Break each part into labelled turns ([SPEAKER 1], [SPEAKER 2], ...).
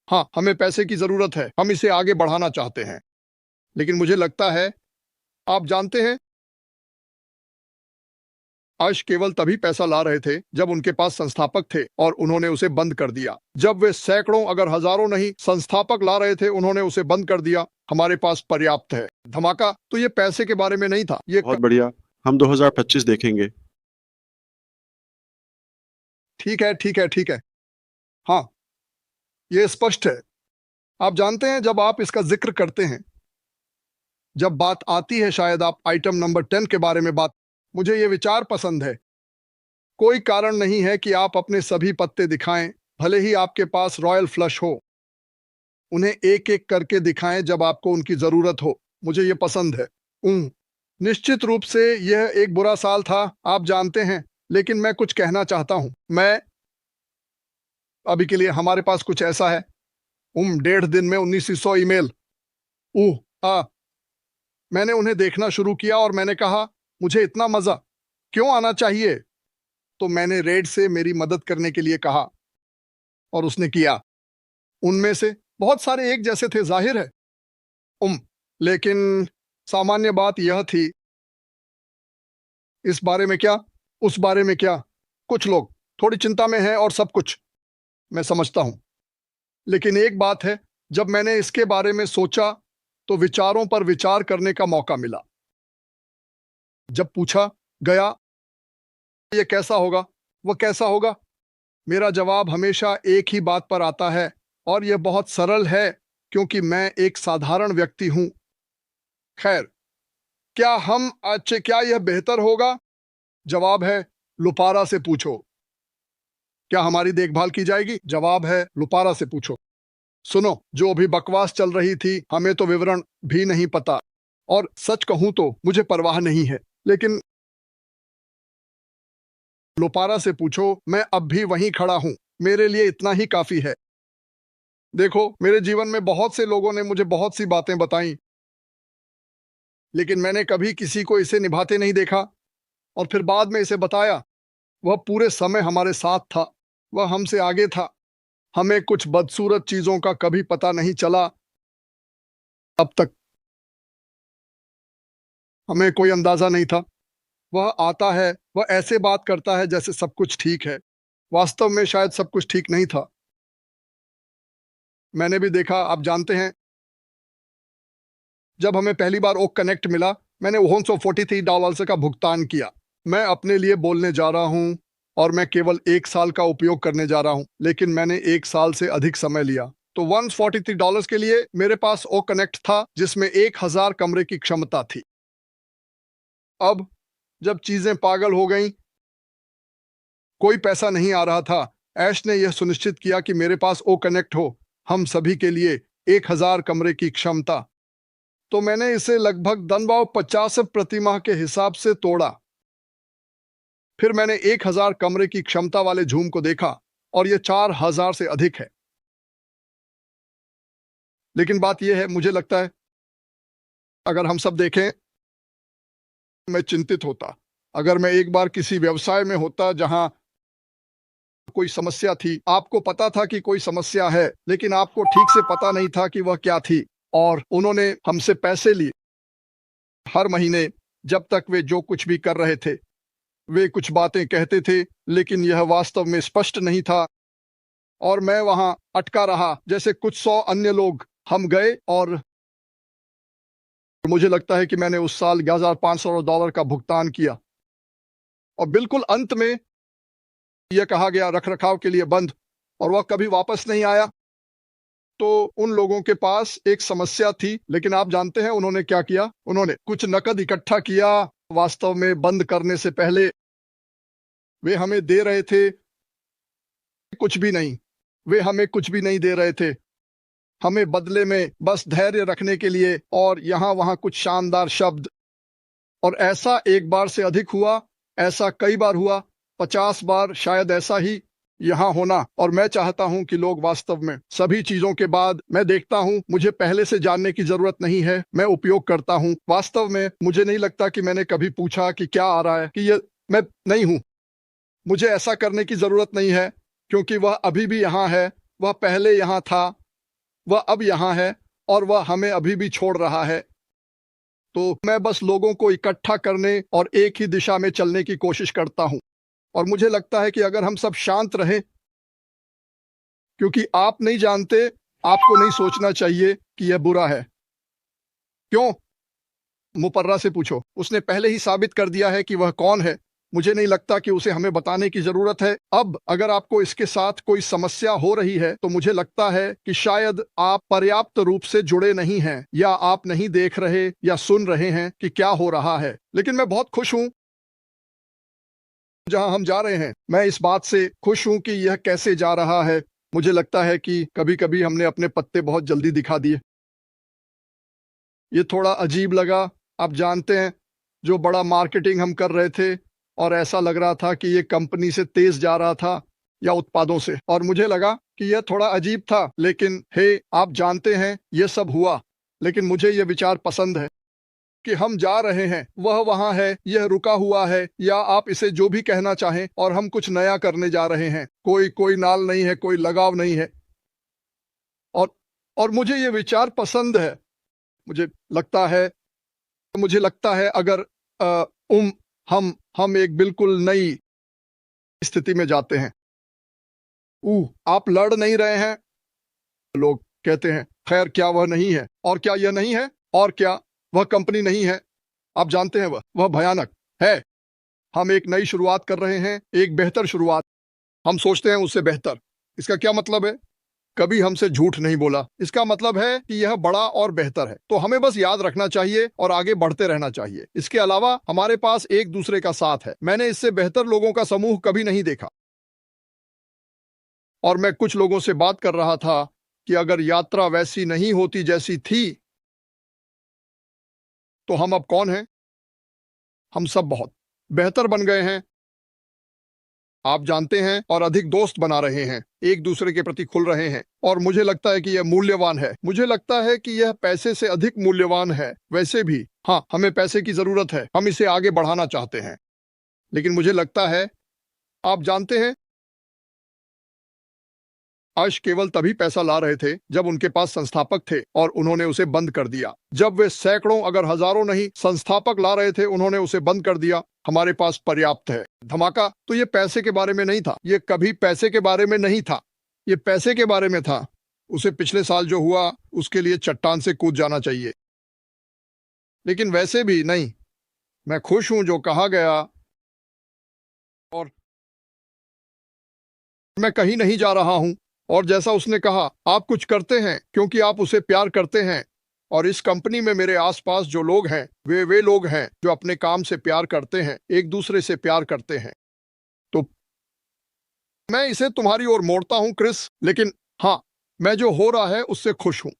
[SPEAKER 1] हाँ, हमें पैसे की जरूरत है, हम इसे आगे बढ़ाना चाहते हैं। लेकिन मुझे लगता है, आप जानते हैं, अर्श केवल तभी पैसा ला रहे थे जब उनके पास संस्थापक थे और उन्होंने उसे बंद कर दिया। जब वे सैकड़ों अगर हजारों नहीं संस्थापक ला रहे थे, उन्होंने उसे बंद कर दिया। हमारे पास पर्याप्त है। धमाका तो ये पैसे के बारे में नहीं था, ये
[SPEAKER 2] बहुत बढ़िया। हम 2025 देखेंगे।
[SPEAKER 1] ठीक है, ठीक है, ठीक है। हाँ, ये स्पष्ट है। आप जानते हैं, जब आप इसका जिक्र करते हैं, जब बात आती है, शायद आप आइटम नंबर 10 के बारे में बात, मुझे ये विचार पसंद है। कोई कारण नहीं है कि आप अपने सभी पत्ते दिखाएं, भले ही आपके पास रॉयल फ्लश हो। उन्हें एक एक करके दिखाएं जब आपको उनकी जरूरत हो। मुझे ये पसंद है। निश्चित रूप से यह एक बुरा साल था, आप जानते हैं, लेकिन मैं कुछ कहना चाहता हूं। मैं अभी के लिए हमारे पास कुछ ऐसा है। 1.5 दिन में 1900 ईमेल। उह आ मैंने उन्हें देखना शुरू किया और मैंने कहा, मुझे इतना मजा क्यों आना चाहिए? तो मैंने रेड से मेरी मदद करने के लिए कहा और उसने किया। उनमें से बहुत सारे एक जैसे थे, जाहिर है। लेकिन सामान्य बात यह थी, इस बारे में क्या, उस बारे में क्या, कुछ लोग थोड़ी चिंता में हैं और सब कुछ मैं समझता हूं। लेकिन एक बात है, जब मैंने इसके बारे में सोचा तो विचारों पर विचार करने का मौका मिला। जब पूछा गया, यह कैसा होगा, वह कैसा होगा, मेरा जवाब हमेशा एक ही बात पर आता है, और यह बहुत सरल है, क्योंकि मैं एक साधारण व्यक्ति हूं। खैर, क्या यह बेहतर होगा? जवाब है, लुपारा से पूछो। क्या हमारी देखभाल की जाएगी? जवाब है, लुपारा से पूछो। सुनो, जो अभी बकवास चल रही थी, हमें तो विवरण भी नहीं पता, और सच कहूं तो मुझे परवाह नहीं है। लेकिन लुपारा से पूछो, मैं अब भी वहीं खड़ा हूं, मेरे लिए इतना ही काफी है। देखो, मेरे जीवन में बहुत से लोगों ने मुझे बहुत सी बातें बताई, लेकिन मैंने कभी किसी को इसे निभाते नहीं देखा, और फिर बाद में इसे बताया। वह पूरे समय हमारे साथ था, वह हमसे आगे था। हमें कुछ बदसूरत चीजों का कभी पता नहीं चला अब तक। हमें कोई अंदाजा नहीं था। वह आता है, वह ऐसे बात करता है जैसे सब कुछ ठीक है। वास्तव में शायद सब कुछ ठीक नहीं था। मैंने भी देखा, आप जानते हैं, जब हमें पहली बार ओक कनेक्ट मिला, मैंने $143 का भुगतान किया। मैं अपने लिए बोलने जा रहा हूं, और मैं केवल 1 साल का उपयोग करने जा रहा हूं, लेकिन मैंने 1 साल से अधिक समय लिया। तो $143 के लिए मेरे पास ओक कनेक्ट था, जिसमें 1000 कमरे की क्षमता थी। अब जब चीजें पागल हो गईं, कोई पैसा नहीं आ रहा था, ऐश ने यह सुनिश्चित किया कि मेरे पास ओ कनेक्ट हो, हम सभी के लिए 1000 कमरे की क्षमता। तो मैंने इसे लगभग $50 प्रति माह के हिसाब से तोड़ा। फिर मैंने 1000 कमरे की क्षमता वाले झूम को देखा, और यह 4000 से अधिक है। लेकिन बात यह है, मुझे लगता है, अगर हम सब देखें, मैं चिंतित होता। अगर मैं एक बार किसी व्यवसाय में होता जहां कोई समस्या थी, आपको पता था कि कोई समस्या है, लेकिन आपको ठीक से पता नहीं था कि वह क्या थी, और उन्होंने हमसे पैसे लिए हर महीने। जब तक वे जो कुछ भी कर रहे थे, वे कुछ बातें कहते थे, लेकिन यह वास्तव में स्पष्ट नहीं था, और मैं वहां अटका रहा जैसे कुछ 100 अन्य लोग। हम गए, और मुझे लगता है कि मैंने उस साल $11,500 का भुगतान किया, और बिल्कुल अंत में यह कहा गया, रखरखाव के लिए बंद, और वह कभी वापस नहीं आया। तो उन लोगों के पास एक समस्या थी, लेकिन आप जानते हैं उन्होंने क्या किया? उन्होंने कुछ नकद इकट्ठा किया। वास्तव में बंद करने से पहले वे हमें दे रहे थे कुछ भी नहीं। वे हमें कुछ भी नहीं दे रहे थे, हमें बदले में बस धैर्य रखने के लिए, और यहाँ वहाँ कुछ शानदार शब्द। और ऐसा एक बार से अधिक हुआ, ऐसा कई बार हुआ, 50 बार शायद ऐसा ही यहाँ होना। और मैं चाहता हूँ कि लोग वास्तव में सभी चीजों के बाद, मैं देखता हूँ, मुझे पहले से जानने की जरूरत नहीं है, मैं उपयोग करता हूँ। वास्तव में मुझे नहीं लगता कि मैंने कभी पूछा कि क्या आ रहा है, कि ये मैं नहीं हूँ। मुझे ऐसा करने की जरूरत नहीं है, क्योंकि वह अभी भी यहाँ है, वह पहले यहाँ था, वह अब यहाँ है और वह हमें अभी भी छोड़ रहा है। तो मैं बस लोगों को इकट्ठा करने और एक ही दिशा में चलने की कोशिश करता हूँ। और मुझे लगता है कि अगर हम सब शांत रहें, क्योंकि आप नहीं जानते, आपको नहीं सोचना चाहिए कि यह बुरा है। क्यों? मुपर्रा से पूछो। उसने पहले ही साबित कर दिया है कि वह कौन है। मुझे नहीं लगता कि उसे हमें बताने की जरूरत है। अब अगर आपको इसके साथ कोई समस्या हो रही है तो मुझे लगता है कि शायद आप पर्याप्त रूप से जुड़े नहीं हैं, या आप नहीं देख रहे या सुन रहे हैं कि क्या हो रहा है। लेकिन मैं बहुत खुश हूं जहां हम जा रहे हैं। मैं इस बात से खुश हूं कि यह कैसे जा रहा है। मुझे लगता है कि कभी कभी हमने अपने पत्ते बहुत जल्दी दिखा दिए। ये थोड़ा अजीब लगा। आप जानते हैं, जो बड़ा मार्केटिंग हम कर रहे थे और ऐसा लग रहा था कि ये कंपनी से तेज जा रहा था या उत्पादों से, और मुझे लगा कि यह थोड़ा अजीब था। लेकिन हे, आप जानते हैं, ये सब हुआ। लेकिन मुझे ये विचार पसंद है कि हम जा रहे हैं, वह वहां है, यह रुका हुआ है, या आप इसे जो भी कहना चाहें, और हम कुछ नया करने जा रहे हैं। कोई कोई नाल नहीं है, कोई लगाव नहीं है। और और मुझे ये विचार पसंद है। मुझे लगता है मुझे लगता है अगर अ, उम हम एक बिल्कुल नई स्थिति में जाते हैं। आप लड़ नहीं रहे हैं, लोग कहते हैं। खैर, क्या वह नहीं है? और क्या यह नहीं है? और क्या वह कंपनी नहीं है? आप जानते हैं, वह भयानक है। हम एक नई शुरुआत कर रहे हैं, एक बेहतर शुरुआत। हम सोचते हैं उससे बेहतर। इसका क्या मतलब है? कभी हमसे झूठ नहीं बोला। इसका मतलब है कि यह बड़ा और बेहतर है। तो हमें बस याद रखना चाहिए और आगे बढ़ते रहना चाहिए। इसके अलावा हमारे पास एक दूसरे का साथ है। मैंने इससे बेहतर लोगों का समूह कभी नहीं देखा। और मैं कुछ लोगों से बात कर रहा था कि अगर यात्रा वैसी नहीं होती जैसी थी, तो हम अब कौन हैं? हम सब बहुत बेहतर बन गए हैं, आप जानते हैं, और अधिक दोस्त बना रहे हैं, एक दूसरे के प्रति खुल रहे हैं। और मुझे लगता है कि यह मूल्यवान है। मुझे लगता है कि यह पैसे से अधिक मूल्यवान है। वैसे भी हाँ, हमें पैसे की जरूरत है, हम इसे आगे बढ़ाना चाहते हैं। लेकिन मुझे लगता है, आप जानते हैं, अर्श केवल तभी पैसा ला रहे थे जब उनके पास संस्थापक थे, और उन्होंने उसे बंद कर दिया। जब वे सैकड़ों अगर हजारों नहीं संस्थापक ला रहे थे, उन्होंने उसे बंद कर दिया। हमारे पास पर्याप्त है। धमाका तो ये पैसे के बारे में नहीं था। ये कभी पैसे के बारे में नहीं था। ये पैसे के बारे में था। उसे पिछले साल जो हुआ, उसके लिए चट्टान से कूद जाना चाहिए। लेकिन वैसे भी नहीं। मैं खुश हूं जो कहा गया, और मैं कहीं नहीं जा रहा हूं। और जैसा उसने कहा, आप कुछ करते हैं क्योंकि आप उसे प्यार करते हैं। और इस कंपनी में मेरे आसपास जो लोग हैं, वे लोग हैं जो अपने काम से प्यार करते हैं, एक दूसरे से प्यार करते हैं। तो मैं इसे तुम्हारी ओर मोड़ता हूं, क्रिस। लेकिन हाँ, मैं जो हो रहा है उससे खुश हूं।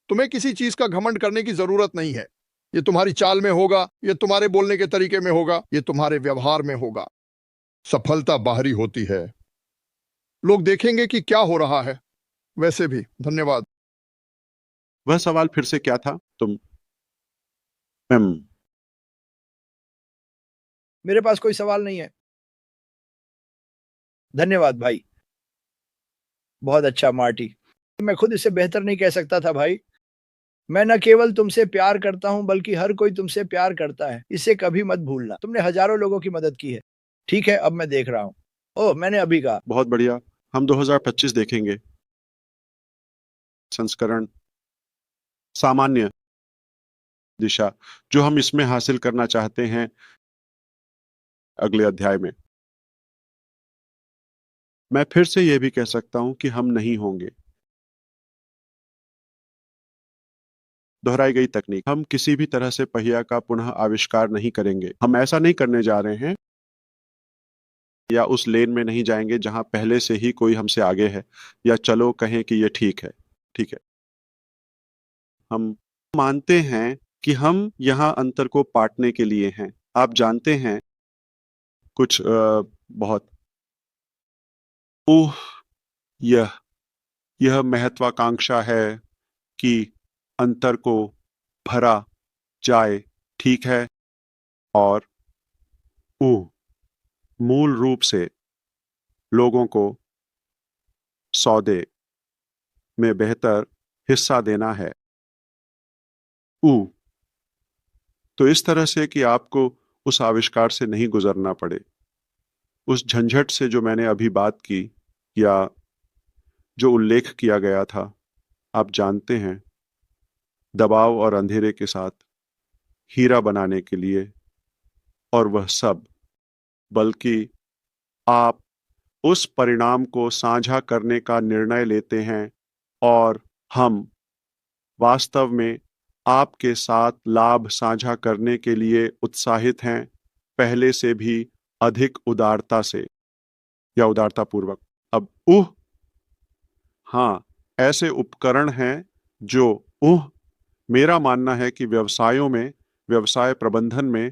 [SPEAKER 1] तुम्हें किसी चीज का घमंड करने की जरूरत नहीं है। ये तुम्हारी चाल में होगा, ये तुम्हारे बोलने के तरीके में होगा, ये तुम्हारे व्यवहार में होगा। सफलता बाहरी होती है। लोग देखेंगे कि क्या हो रहा है। वैसे भी धन्यवाद।
[SPEAKER 2] वह सवाल फिर से क्या था? तुम हम्म
[SPEAKER 3] मेरे पास कोई सवाल नहीं है। धन्यवाद भाई। बहुत अच्छा मार्टी। मैं खुद इसे बेहतर नहीं कह सकता था भाई। मैं न केवल तुमसे प्यार करता हूं, बल्कि हर कोई तुमसे प्यार करता है। इसे कभी मत भूलना। तुमने हजारों लोगों की मदद की है। ठीक है, अब मैं देख रहा हूँ। ओह, मैंने अभी कहा।
[SPEAKER 2] बहुत बढ़िया। हम 2025 देखेंगे। संस्करण, सामान्य दिशा, जो हम इसमें हासिल करना चाहते हैं अगले अध्याय में। मैं फिर से यह भी कह सकता हूं कि हम नहीं होंगे। दोहराई गई तकनीक। हम किसी भी तरह से पहिया का पुनः आविष्कार नहीं करेंगे। हम ऐसा नहीं करने जा रहे हैं, या उस लेन में नहीं जाएंगे जहां पहले से ही कोई हमसे आगे है, या चलो कहें कि यह ठीक है। ठीक है, हम मानते हैं कि हम यहाँ अंतर को पाटने के लिए हैं। आप जानते हैं, कुछ बहुत ओह यह यह महत्वाकांक्षा है कि अंतर को भरा जाए। ठीक है, और ओह मूल रूप से लोगों को सौदे में बेहतर हिस्सा देना है। ऊ, तो इस तरह से कि आपको उस आविष्कार से नहीं गुजरना पड़े, उस झंझट से जो मैंने अभी बात की या जो उल्लेख किया गया था। आप जानते हैं, दबाव और अंधेरे के साथ हीरा बनाने के लिए, और वह सब, बल्कि आप उस परिणाम को साझा करने का निर्णय लेते हैं और हम वास्तव में आपके साथ लाभ साझा करने के लिए उत्साहित हैं, पहले से भी अधिक उदारता से या उदारतापूर्वक। अब हाँ, ऐसे उपकरण हैं जो मेरा मानना है कि व्यवसायों में, व्यवसाय प्रबंधन में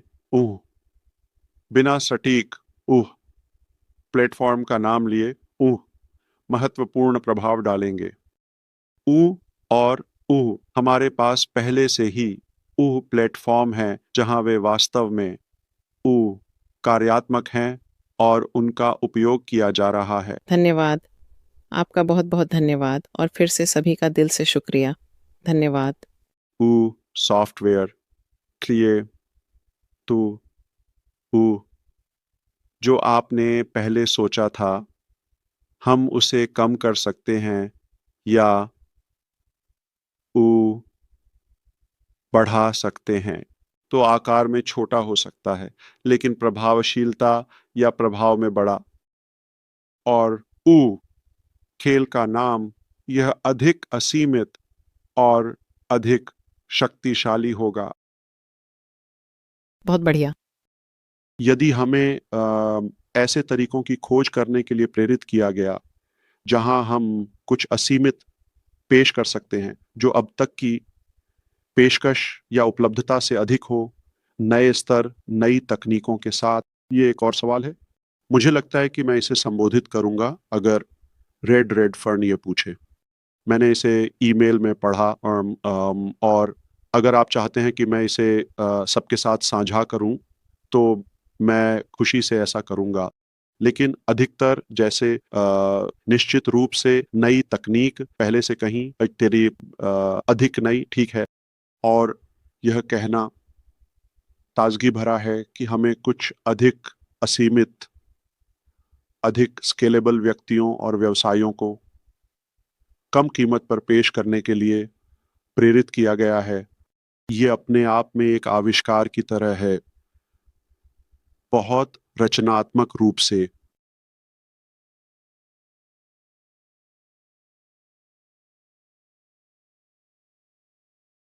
[SPEAKER 2] बिना सटीक प्लेटफॉर्म का नाम लिए महत्वपूर्ण प्रभाव डालेंगे। और हमारे पास पहले से ही प्लेटफॉर्म है जहां वे वास्तव में कार्यात्मक हैं और उनका उपयोग किया जा रहा है।
[SPEAKER 4] धन्यवाद। आपका बहुत बहुत धन्यवाद और फिर से सभी का दिल से शुक्रिया। धन्यवाद।
[SPEAKER 2] सॉफ्टवेयर क्लिए जो आपने पहले सोचा था, हम उसे कम कर सकते हैं या बढ़ा सकते हैं। तो आकार में छोटा हो सकता है, लेकिन प्रभावशीलता या प्रभाव में बड़ा। और खेल का नाम, यह अधिक असीमित और अधिक शक्तिशाली होगा।
[SPEAKER 4] बहुत बढ़िया।
[SPEAKER 2] यदि हमें ऐसे तरीकों की खोज करने के लिए प्रेरित किया गया जहां हम कुछ असीमित पेश कर सकते हैं जो अब तक की पेशकश या उपलब्धता से अधिक हो, नए स्तर, नई तकनीकों के साथ। ये एक और सवाल है। मुझे लगता है कि मैं इसे संबोधित करूंगा अगर रेड फर्न ये पूछे। मैंने इसे ईमेल में पढ़ा और अगर आप चाहते हैं कि मैं इसे सबके साथ साझा करूं तो मैं खुशी से ऐसा करूंगा। लेकिन अधिकतर जैसे निश्चित रूप से नई तकनीक पहले से कहीं तेरी अधिक नई, ठीक है, और यह कहना ताजगी भरा है कि हमें कुछ अधिक असीमित, अधिक स्केलेबल व्यक्तियों और व्यवसायों को कम कीमत पर पेश करने के लिए प्रेरित किया गया है। ये अपने आप में एक आविष्कार की तरह है, बहुत रचनात्मक रूप से